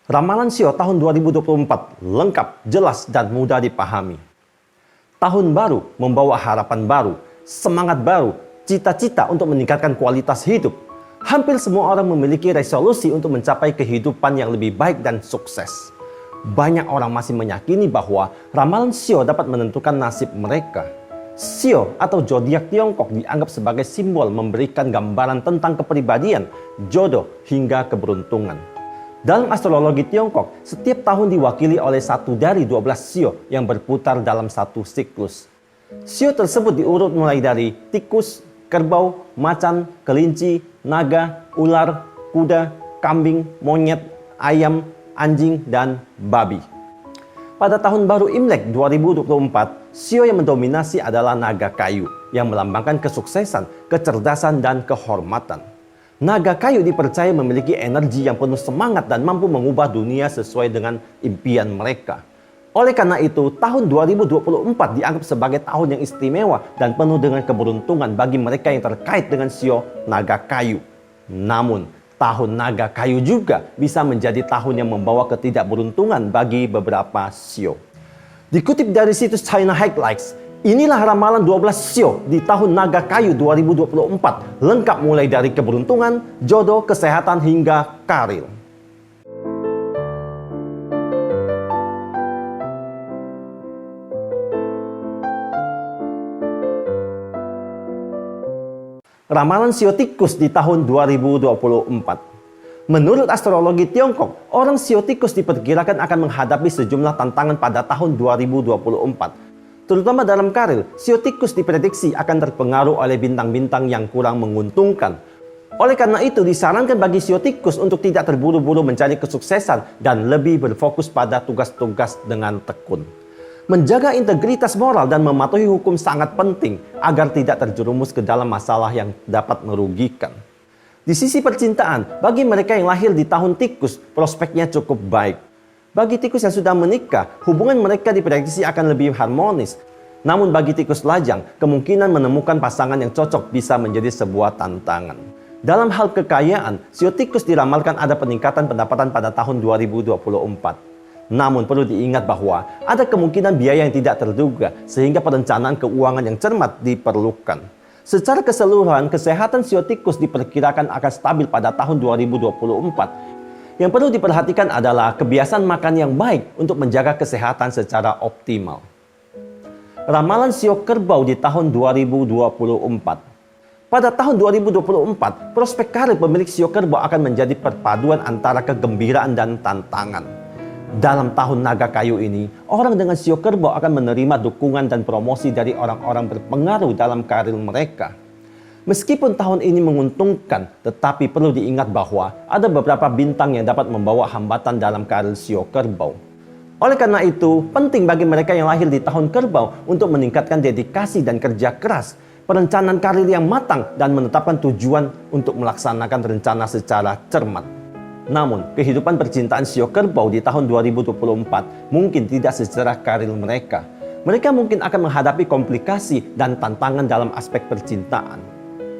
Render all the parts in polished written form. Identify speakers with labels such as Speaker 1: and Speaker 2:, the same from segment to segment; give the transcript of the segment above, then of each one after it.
Speaker 1: Ramalan Sio tahun 2024 lengkap, jelas, dan mudah dipahami. Tahun baru membawa harapan baru, semangat baru, cita-cita untuk meningkatkan kualitas hidup. Hampir semua orang memiliki resolusi untuk mencapai kehidupan yang lebih baik dan sukses. Banyak orang masih meyakini bahwa ramalan Sio dapat menentukan nasib mereka. Sio atau zodiak Tiongkok dianggap sebagai simbol memberikan gambaran tentang kepribadian, jodoh, hingga keberuntungan. Dalam astrologi Tiongkok, setiap tahun diwakili oleh satu dari 12 Sio yang berputar dalam satu siklus. Sio tersebut diurut mulai dari tikus, kerbau, macan, kelinci, naga, ular, kuda, kambing, monyet, ayam, anjing, dan babi. Pada tahun baru Imlek 2024, Sio yang mendominasi adalah naga kayu yang melambangkan kesuksesan, kecerdasan, dan kehormatan. Naga kayu dipercaya memiliki energi yang penuh semangat dan mampu mengubah dunia sesuai dengan impian mereka. Oleh karena itu, tahun 2024 dianggap sebagai tahun yang istimewa dan penuh dengan keberuntungan bagi mereka yang terkait dengan Sio naga kayu. Namun, tahun naga kayu juga bisa menjadi tahun yang membawa ketidakberuntungan bagi beberapa Sio. Dikutip dari situs China Headlights, inilah ramalan 12 Sio di tahun naga kayu 2024, lengkap mulai dari keberuntungan, jodoh, kesehatan, hingga karir. Ramalan Sio tikus di tahun 2024. Menurut astrologi Tiongkok, orang Sio tikus diperkirakan akan menghadapi sejumlah tantangan pada tahun 2024. Terutama dalam karir, Sio tikus diprediksi akan terpengaruh oleh bintang-bintang yang kurang menguntungkan. Oleh karena itu, disarankan bagi Sio tikus untuk tidak terburu-buru mencari kesuksesan dan lebih berfokus pada tugas-tugas dengan tekun. Menjaga integritas moral dan mematuhi hukum sangat penting agar tidak terjerumus ke dalam masalah yang dapat merugikan. Di sisi percintaan, bagi mereka yang lahir di tahun tikus, prospeknya cukup baik. Bagi tikus yang sudah menikah, hubungan mereka diprediksi akan lebih harmonis. Namun bagi tikus lajang, kemungkinan menemukan pasangan yang cocok bisa menjadi sebuah tantangan. Dalam hal kekayaan, Sio tikus diramalkan ada peningkatan pendapatan pada tahun 2024. Namun perlu diingat bahwa ada kemungkinan biaya yang tidak terduga, sehingga perencanaan keuangan yang cermat diperlukan. Secara keseluruhan, kesehatan Sio tikus diperkirakan akan stabil pada tahun 2024. Yang perlu diperhatikan adalah kebiasaan makan yang baik untuk menjaga kesehatan secara optimal. Ramalan Sio kerbau di tahun 2024. Pada tahun 2024, prospek karir pemilik Sio kerbau akan menjadi perpaduan antara kegembiraan dan tantangan. Dalam tahun naga kayu ini, orang dengan Sio kerbau akan menerima dukungan dan promosi dari orang-orang berpengaruh dalam karir mereka. Meskipun tahun ini menguntungkan, tetapi perlu diingat bahwa ada beberapa bintang yang dapat membawa hambatan dalam karir Sio kerbau. Oleh karena itu, penting bagi mereka yang lahir di tahun kerbau untuk meningkatkan dedikasi dan kerja keras, perencanaan karir yang matang, dan menetapkan tujuan untuk melaksanakan rencana secara cermat. Namun, kehidupan percintaan Sio kerbau di tahun 2024 mungkin tidak secerah karir mereka. Mereka mungkin akan menghadapi komplikasi dan tantangan dalam aspek percintaan.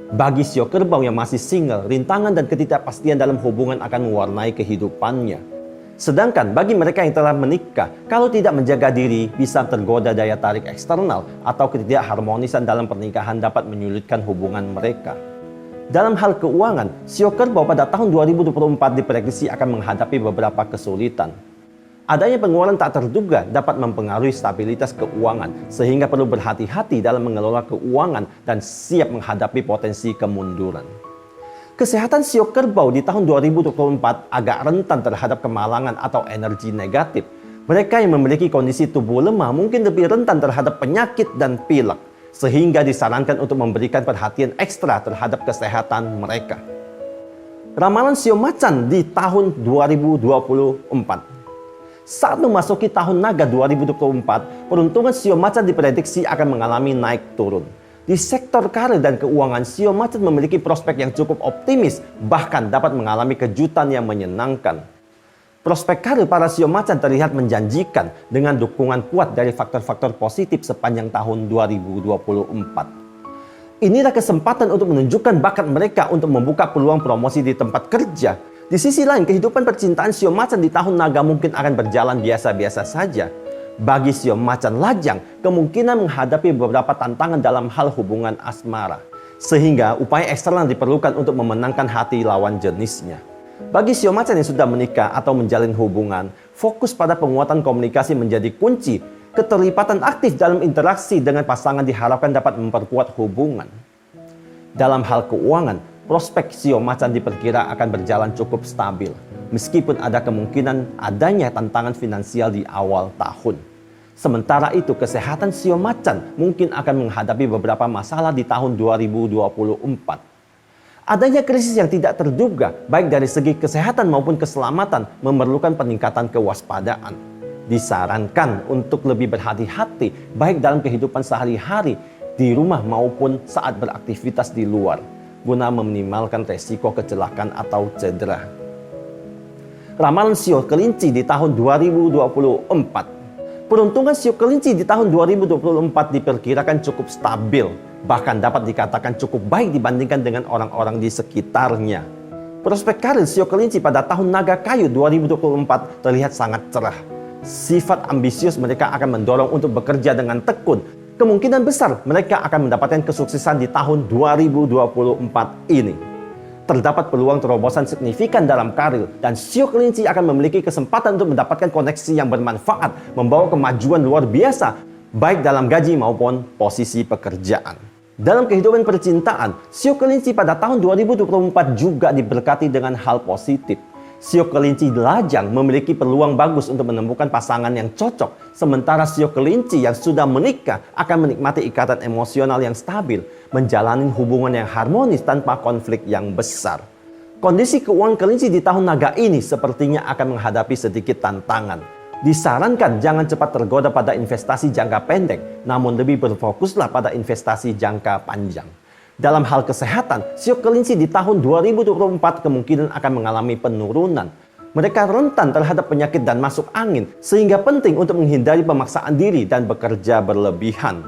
Speaker 1: Bagi Sio kerbau yang masih single, rintangan dan ketidakpastian dalam hubungan akan mewarnai kehidupannya. Sedangkan bagi mereka yang telah menikah, kalau tidak menjaga diri, bisa tergoda daya tarik eksternal atau ketidakharmonisan dalam pernikahan dapat menyulitkan hubungan mereka. Dalam hal keuangan, Sio kerbau pada tahun 2024 diprediksi akan menghadapi beberapa kesulitan. Adanya pengeluaran tak terduga dapat mempengaruhi stabilitas keuangan, sehingga perlu berhati-hati dalam mengelola keuangan dan siap menghadapi potensi kemunduran. Kesehatan Sio kerbau di tahun 2024 agak rentan terhadap kemalangan atau energi negatif. Mereka yang memiliki kondisi tubuh lemah mungkin lebih rentan terhadap penyakit dan pilek, sehingga disarankan untuk memberikan perhatian ekstra terhadap kesehatan mereka. Ramalan Sio macan di tahun 2024. Saat memasuki tahun naga 2024, peruntungan Sio macan diprediksi akan mengalami naik turun. Di sektor karir dan keuangan, Sio macan memiliki prospek yang cukup optimis, bahkan dapat mengalami kejutan yang menyenangkan. Prospek karir para Sio macan terlihat menjanjikan dengan dukungan kuat dari faktor-faktor positif sepanjang tahun 2024. Inilah kesempatan untuk menunjukkan bakat mereka untuk membuka peluang promosi di tempat kerja. Di sisi lain, kehidupan percintaan Sio Macan di tahun naga mungkin akan berjalan biasa-biasa saja. Bagi Sio Macan lajang, kemungkinan menghadapi beberapa tantangan dalam hal hubungan asmara. Sehingga upaya eksternal diperlukan untuk memenangkan hati lawan jenisnya. Bagi Sio Macan yang sudah menikah atau menjalin hubungan, fokus pada penguatan komunikasi menjadi kunci. Keterlibatan aktif dalam interaksi dengan pasangan diharapkan dapat memperkuat hubungan. Dalam hal keuangan, prospek Sio Macan diperkira akan berjalan cukup stabil, meskipun ada kemungkinan adanya tantangan finansial di awal tahun. Sementara itu, kesehatan Sio Macan mungkin akan menghadapi beberapa masalah di tahun 2024. Adanya krisis yang tidak terduga, baik dari segi kesehatan maupun keselamatan, memerlukan peningkatan kewaspadaan. Disarankan untuk lebih berhati-hati, baik dalam kehidupan sehari-hari, di rumah maupun saat beraktivitas di luar, guna meminimalkan resiko kecelakaan atau cedera. Ramalan Sio Kelinci di tahun 2024. Peruntungan Sio Kelinci di tahun 2024 diperkirakan cukup stabil, bahkan dapat dikatakan cukup baik dibandingkan dengan orang-orang di sekitarnya. Prospek karir Sio Kelinci pada tahun Naga Kayu 2024 terlihat sangat cerah. Sifat ambisius mereka akan mendorong untuk bekerja dengan tekun. Kemungkinan besar mereka akan mendapatkan kesuksesan di tahun 2024 ini. Terdapat peluang terobosan signifikan dalam karir, dan Sio Kelinci akan memiliki kesempatan untuk mendapatkan koneksi yang bermanfaat, membawa kemajuan luar biasa, baik dalam gaji maupun posisi pekerjaan. Dalam kehidupan percintaan, Sio Kelinci pada tahun 2024 juga diberkati dengan hal positif. Sio Kelinci lajang memiliki peluang bagus untuk menemukan pasangan yang cocok, sementara Sio Kelinci yang sudah menikah akan menikmati ikatan emosional yang stabil, menjalani hubungan yang harmonis tanpa konflik yang besar. Kondisi keuangan Kelinci di tahun naga ini sepertinya akan menghadapi sedikit tantangan. Disarankan jangan cepat tergoda pada investasi jangka pendek, namun lebih berfokuslah pada investasi jangka panjang. Dalam hal kesehatan, Sio Kelinci di tahun 2024 kemungkinan akan mengalami penurunan. Mereka rentan terhadap penyakit dan masuk angin, sehingga penting untuk menghindari pemaksaan diri dan bekerja berlebihan.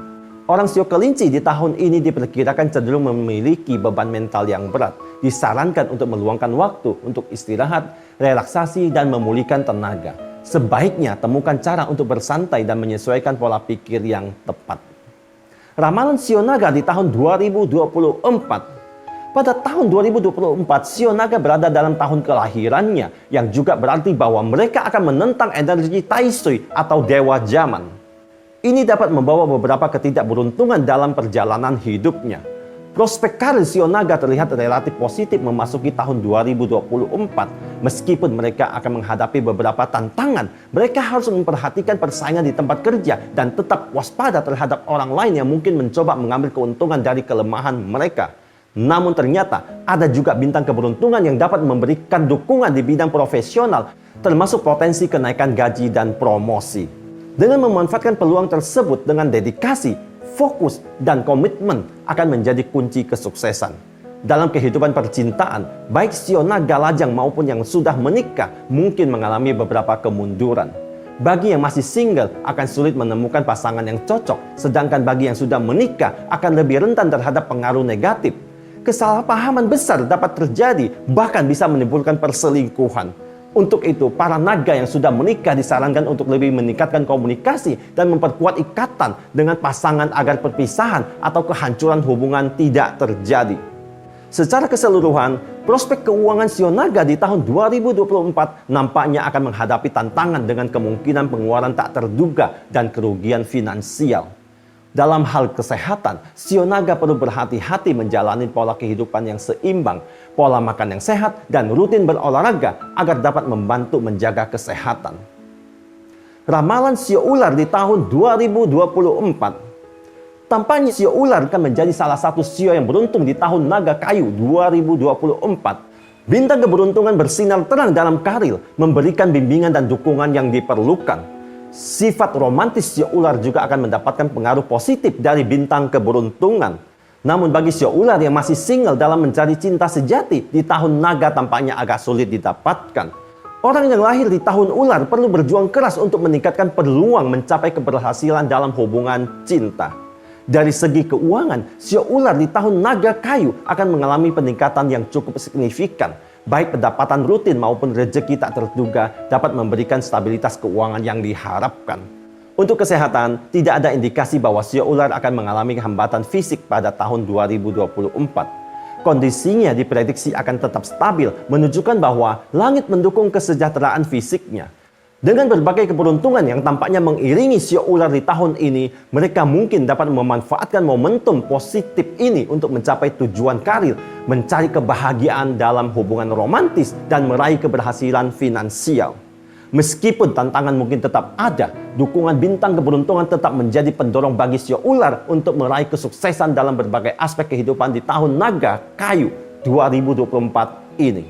Speaker 1: Orang Sio Kelinci di tahun ini diperkirakan cenderung memiliki beban mental yang berat. Disarankan untuk meluangkan waktu untuk istirahat, relaksasi, dan memulihkan tenaga. Sebaiknya temukan cara untuk bersantai dan menyesuaikan pola pikir yang tepat. Ramalan Sio Naga di tahun 2024. Pada tahun 2024, Sio Naga berada dalam tahun kelahirannya, yang juga berarti bahwa mereka akan menentang energi Tai Sui atau Dewa Zaman. Ini dapat membawa beberapa ketidakberuntungan dalam perjalanan hidupnya. Prospek karir Sio Naga terlihat relatif positif memasuki tahun 2024. Meskipun mereka akan menghadapi beberapa tantangan, mereka harus memperhatikan persaingan di tempat kerja dan tetap waspada terhadap orang lain yang mungkin mencoba mengambil keuntungan dari kelemahan mereka. Namun ternyata ada juga bintang keberuntungan yang dapat memberikan dukungan di bidang profesional, termasuk potensi kenaikan gaji dan promosi. Dengan memanfaatkan peluang tersebut dengan dedikasi, fokus, dan komitmen akan menjadi kunci kesuksesan. Dalam kehidupan percintaan, baik Sio Naga lajang maupun yang sudah menikah mungkin mengalami beberapa kemunduran. Bagi yang masih single akan sulit menemukan pasangan yang cocok, sedangkan bagi yang sudah menikah akan lebih rentan terhadap pengaruh negatif. Kesalahpahaman besar dapat terjadi, bahkan bisa menimbulkan perselingkuhan. Untuk itu, para naga yang sudah menikah disarankan untuk lebih meningkatkan komunikasi dan memperkuat ikatan dengan pasangan agar perpisahan atau kehancuran hubungan tidak terjadi. Secara keseluruhan, prospek keuangan Sio Naga di tahun 2024 nampaknya akan menghadapi tantangan dengan kemungkinan pengeluaran tak terduga dan kerugian finansial. Dalam hal kesehatan, Sio Naga perlu berhati-hati menjalani pola kehidupan yang seimbang, pola makan yang sehat, dan rutin berolahraga agar dapat membantu menjaga kesehatan. Ramalan Sio Ular di tahun 2024. Tampaknya Sio Ular akan menjadi salah satu sio yang beruntung di tahun Naga Kayu 2024. Bintang keberuntungan bersinar terang dalam karir, memberikan bimbingan dan dukungan yang diperlukan. Sifat romantis Sio Ular juga akan mendapatkan pengaruh positif dari bintang keberuntungan. Namun bagi Sio Ular yang masih single dalam mencari cinta sejati di tahun Naga tampaknya agak sulit didapatkan. Orang yang lahir di tahun Ular perlu berjuang keras untuk meningkatkan peluang mencapai keberhasilan dalam hubungan cinta. Dari segi keuangan, Sio Ular di tahun Naga Kayu akan mengalami peningkatan yang cukup signifikan. baik pendapatan rutin maupun rezeki tak terduga dapat memberikan stabilitas keuangan yang diharapkan. Untuk kesehatan, tidak ada indikasi bahwa sio ular akan mengalami hambatan fisik pada tahun 2024. Kondisinya diprediksi akan tetap stabil, menunjukkan bahwa langit mendukung kesejahteraan fisiknya. Dengan berbagai keberuntungan yang tampaknya mengiringi sio ular di tahun ini, mereka mungkin dapat memanfaatkan momentum positif ini untuk mencapai tujuan karir, mencari kebahagiaan dalam hubungan romantis, dan meraih keberhasilan finansial. Meskipun tantangan mungkin tetap ada, dukungan bintang keberuntungan tetap menjadi pendorong bagi sio ular untuk meraih kesuksesan dalam berbagai aspek kehidupan di tahun naga kayu 2024 ini.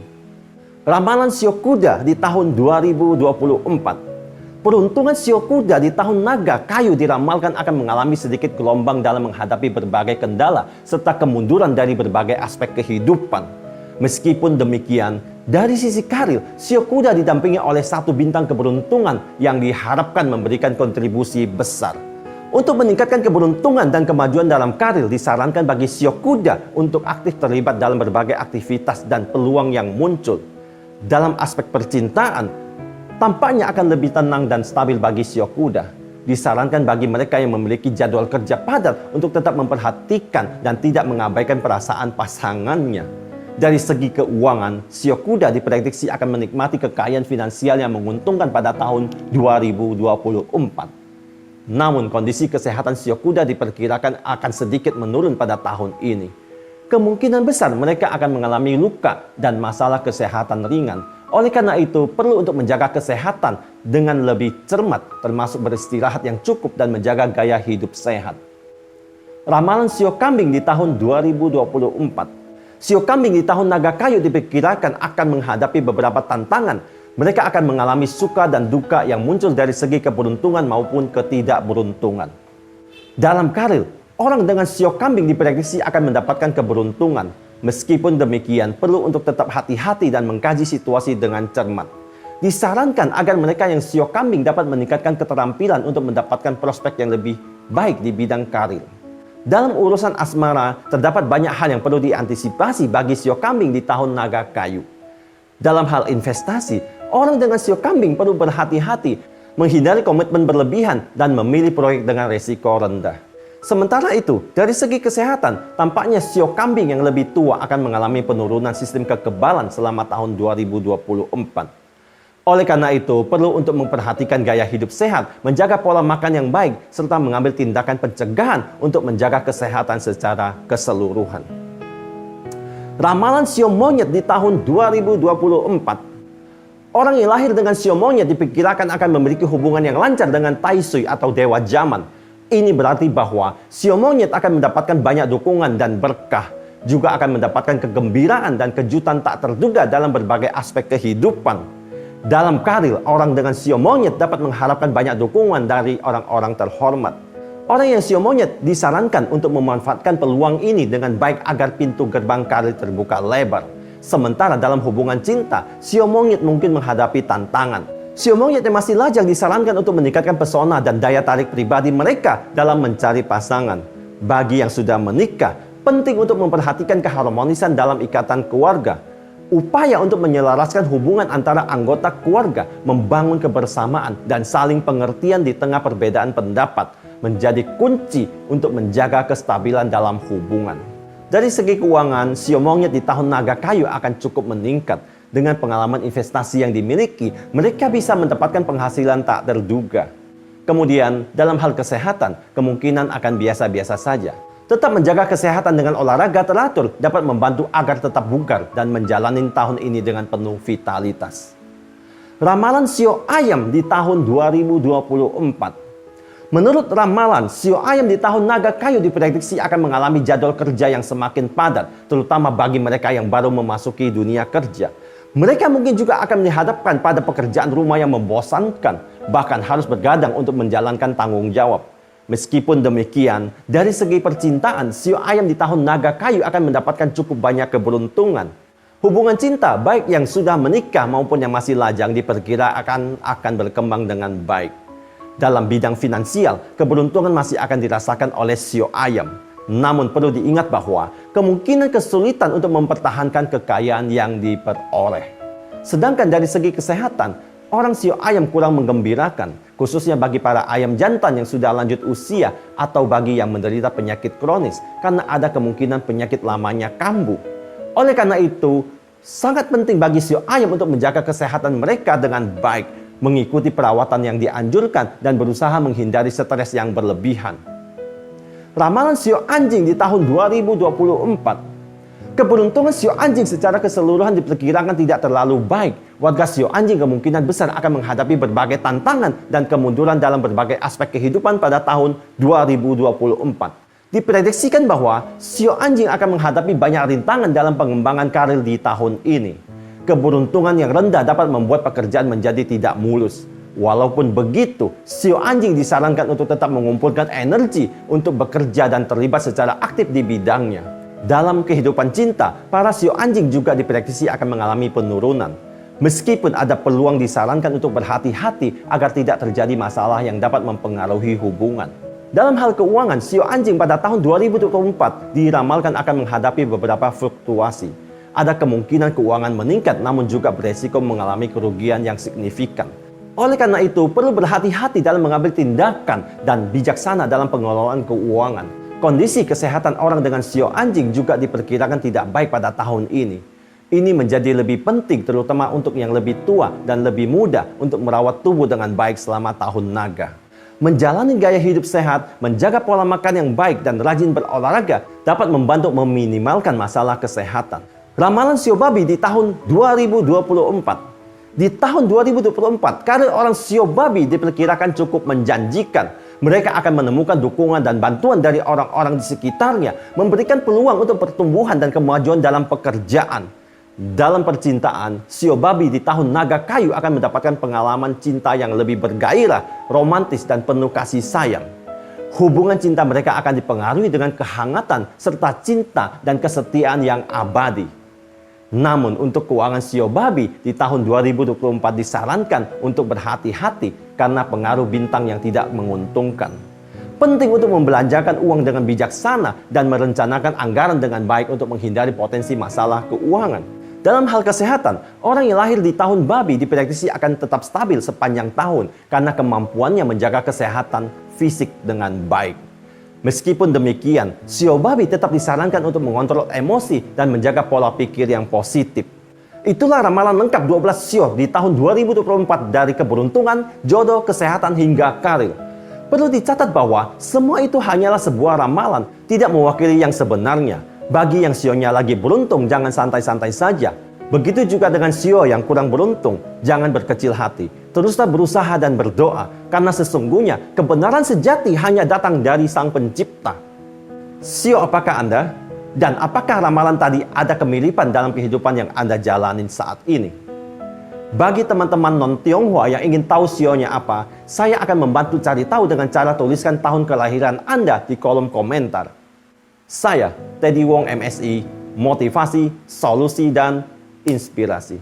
Speaker 1: Ramalan sio kuda di tahun 2024. Peruntungan sio kuda di tahun naga kayu diramalkan akan mengalami sedikit gelombang dalam menghadapi berbagai kendala serta kemunduran dari berbagai aspek kehidupan. Meskipun demikian, dari sisi karir, sio kuda didampingi oleh satu bintang keberuntungan yang diharapkan memberikan kontribusi besar. Untuk meningkatkan keberuntungan dan kemajuan dalam karir, disarankan bagi sio kuda untuk aktif terlibat dalam berbagai aktivitas dan peluang yang muncul. Dalam aspek percintaan, tampaknya akan lebih tenang dan stabil bagi sio kuda. Disarankan bagi mereka yang memiliki jadwal kerja padat untuk tetap memperhatikan dan tidak mengabaikan perasaan pasangannya. Dari segi keuangan, sio kuda diprediksi akan menikmati kekayaan finansial yang menguntungkan pada tahun 2024. Namun, kondisi kesehatan sio kuda diperkirakan akan sedikit menurun pada tahun ini. Kemungkinan besar mereka akan mengalami luka dan masalah kesehatan ringan. Oleh karena itu, perlu untuk menjaga kesehatan dengan lebih cermat, termasuk beristirahat yang cukup dan menjaga gaya hidup sehat. Ramalan sio kambing di tahun 2024. Sio kambing di tahun naga kayu diperkirakan akan menghadapi beberapa tantangan. Mereka akan mengalami suka dan duka yang muncul dari segi keberuntungan maupun ketidakberuntungan. Dalam karir, orang dengan sio kambing diprediksi akan mendapatkan keberuntungan. Meskipun demikian, perlu untuk tetap hati-hati dan mengkaji situasi dengan cermat. Disarankan agar mereka yang sio kambing dapat meningkatkan keterampilan untuk mendapatkan prospek yang lebih baik di bidang karir. Dalam urusan asmara, terdapat banyak hal yang perlu diantisipasi bagi sio kambing di tahun naga kayu. Dalam hal investasi, orang dengan sio kambing perlu berhati-hati, menghindari komitmen berlebihan, dan memilih proyek dengan risiko rendah. Sementara itu, dari segi kesehatan, tampaknya sio kambing yang lebih tua akan mengalami penurunan sistem kekebalan selama tahun 2024. Oleh karena itu, perlu untuk memperhatikan gaya hidup sehat, menjaga pola makan yang baik, serta mengambil tindakan pencegahan untuk menjaga kesehatan secara keseluruhan. Ramalan sio monyet di tahun 2024. Orang yang lahir dengan sio monyet diperkirakan akan memiliki hubungan yang lancar dengan Tai Sui atau dewa zaman. Ini berarti bahwa sio monyet akan mendapatkan banyak dukungan dan berkah, juga akan mendapatkan kegembiraan dan kejutan tak terduga dalam berbagai aspek kehidupan. Dalam karir, orang dengan sio monyet dapat mengharapkan banyak dukungan dari orang-orang terhormat. Orang yang sio monyet disarankan untuk memanfaatkan peluang ini dengan baik agar pintu gerbang karir terbuka lebar. Sementara dalam hubungan cinta, sio monyet mungkin menghadapi tantangan. Sio monyet yang masih lajang disarankan untuk meningkatkan pesona dan daya tarik pribadi mereka dalam mencari pasangan. Bagi yang sudah menikah, penting untuk memperhatikan keharmonisan dalam ikatan keluarga. Upaya untuk menyelaraskan hubungan antara anggota keluarga, membangun kebersamaan, dan saling pengertian di tengah perbedaan pendapat menjadi kunci untuk menjaga kestabilan dalam hubungan. Dari segi keuangan, sio monyet di tahun naga kayu akan cukup meningkat. Dengan pengalaman investasi yang dimiliki, mereka bisa mendapatkan penghasilan tak terduga. Kemudian, dalam hal kesehatan, kemungkinan akan biasa-biasa saja. Tetap menjaga kesehatan dengan olahraga teratur dapat membantu agar tetap bugar dan menjalani tahun ini dengan penuh vitalitas. Ramalan sio ayam di tahun 2024. Menurut ramalan, sio ayam di tahun naga kayu diprediksi akan mengalami jadwal kerja yang semakin padat, terutama bagi mereka yang baru memasuki dunia kerja. Mereka mungkin juga akan dihadapkan pada pekerjaan rumah yang membosankan, bahkan harus bergadang untuk menjalankan tanggung jawab. Meskipun demikian, dari segi percintaan, sio ayam di tahun naga kayu akan mendapatkan cukup banyak keberuntungan. Hubungan cinta, baik yang sudah menikah maupun yang masih lajang, diperkirakan akan berkembang dengan baik. Dalam bidang finansial, keberuntungan masih akan dirasakan oleh sio ayam. Namun perlu diingat bahwa kemungkinan kesulitan untuk mempertahankan kekayaan yang diperoleh. Sedangkan dari segi kesehatan, orang sio ayam kurang menggembirakan, khususnya bagi para ayam jantan yang sudah lanjut usia atau bagi yang menderita penyakit kronis karena ada kemungkinan penyakit lamanya kambuh. Oleh karena itu, sangat penting bagi sio ayam untuk menjaga kesehatan mereka dengan baik, mengikuti perawatan yang dianjurkan dan berusaha menghindari stres yang berlebihan. Ramalan sio anjing di tahun 2024. Keberuntungan sio anjing secara keseluruhan diperkirakan tidak terlalu baik. Warga sio anjing kemungkinan besar akan menghadapi berbagai tantangan dan kemunduran dalam berbagai aspek kehidupan pada tahun 2024. Diprediksikan bahwa sio anjing akan menghadapi banyak rintangan dalam pengembangan karir di tahun ini. Keberuntungan yang rendah dapat membuat pekerjaan menjadi tidak mulus. Walaupun begitu, sio anjing disarankan untuk tetap mengumpulkan energi untuk bekerja dan terlibat secara aktif di bidangnya. Dalam kehidupan cinta, para sio anjing juga diprediksi akan mengalami penurunan. Meskipun ada peluang, disarankan untuk berhati-hati agar tidak terjadi masalah yang dapat mempengaruhi hubungan. Dalam hal keuangan, sio anjing pada tahun 2024 diramalkan akan menghadapi beberapa fluktuasi. Ada kemungkinan keuangan meningkat, namun juga beresiko mengalami kerugian yang signifikan. Oleh karena itu, perlu berhati-hati dalam mengambil tindakan dan bijaksana dalam pengelolaan keuangan. Kondisi kesehatan orang dengan sio anjing juga diperkirakan tidak baik pada tahun ini. Ini menjadi lebih penting terutama untuk yang lebih tua dan lebih muda untuk merawat tubuh dengan baik selama tahun naga. Menjalani gaya hidup sehat, menjaga pola makan yang baik dan rajin berolahraga dapat membantu meminimalkan masalah kesehatan. Ramalan sio babi di tahun 2024. Di tahun 2024, karir orang sio babi diperkirakan cukup menjanjikan. Mereka akan menemukan dukungan dan bantuan dari orang-orang di sekitarnya, memberikan peluang untuk pertumbuhan dan kemajuan dalam pekerjaan. Dalam percintaan, sio babi di tahun naga kayu akan mendapatkan pengalaman cinta yang lebih bergairah, romantis, dan penuh kasih sayang. Hubungan cinta mereka akan dipengaruhi dengan kehangatan serta cinta dan kesetiaan yang abadi. Namun untuk keuangan sio babi di tahun 2024 disarankan untuk berhati-hati karena pengaruh bintang yang tidak menguntungkan. Penting untuk membelanjakan uang dengan bijaksana dan merencanakan anggaran dengan baik untuk menghindari potensi masalah keuangan. Dalam hal kesehatan, orang yang lahir di tahun babi diprediksi akan tetap stabil sepanjang tahun karena kemampuannya menjaga kesehatan fisik dengan baik. Meskipun demikian, sio babi tetap disarankan untuk mengontrol emosi dan menjaga pola pikir yang positif. Itulah ramalan lengkap 12 sio di tahun 2024 dari keberuntungan, jodoh, kesehatan, hingga karir. Perlu dicatat bahwa semua itu hanyalah sebuah ramalan, tidak mewakili yang sebenarnya. Bagi yang sionya lagi beruntung, jangan santai-santai saja. Begitu juga dengan sio yang kurang beruntung, jangan berkecil hati. Teruslah berusaha dan berdoa, karena sesungguhnya kebenaran sejati hanya datang dari Sang Pencipta. Sio, apakah Anda? Dan apakah ramalan tadi ada kemiripan dalam kehidupan yang Anda jalanin saat ini? Bagi teman-teman non-Tionghoa yang ingin tahu sionya apa, saya akan membantu cari tahu dengan cara tuliskan tahun kelahiran Anda di kolom komentar. Saya, Teddy Wong MSI, motivasi, solusi, dan inspirasi.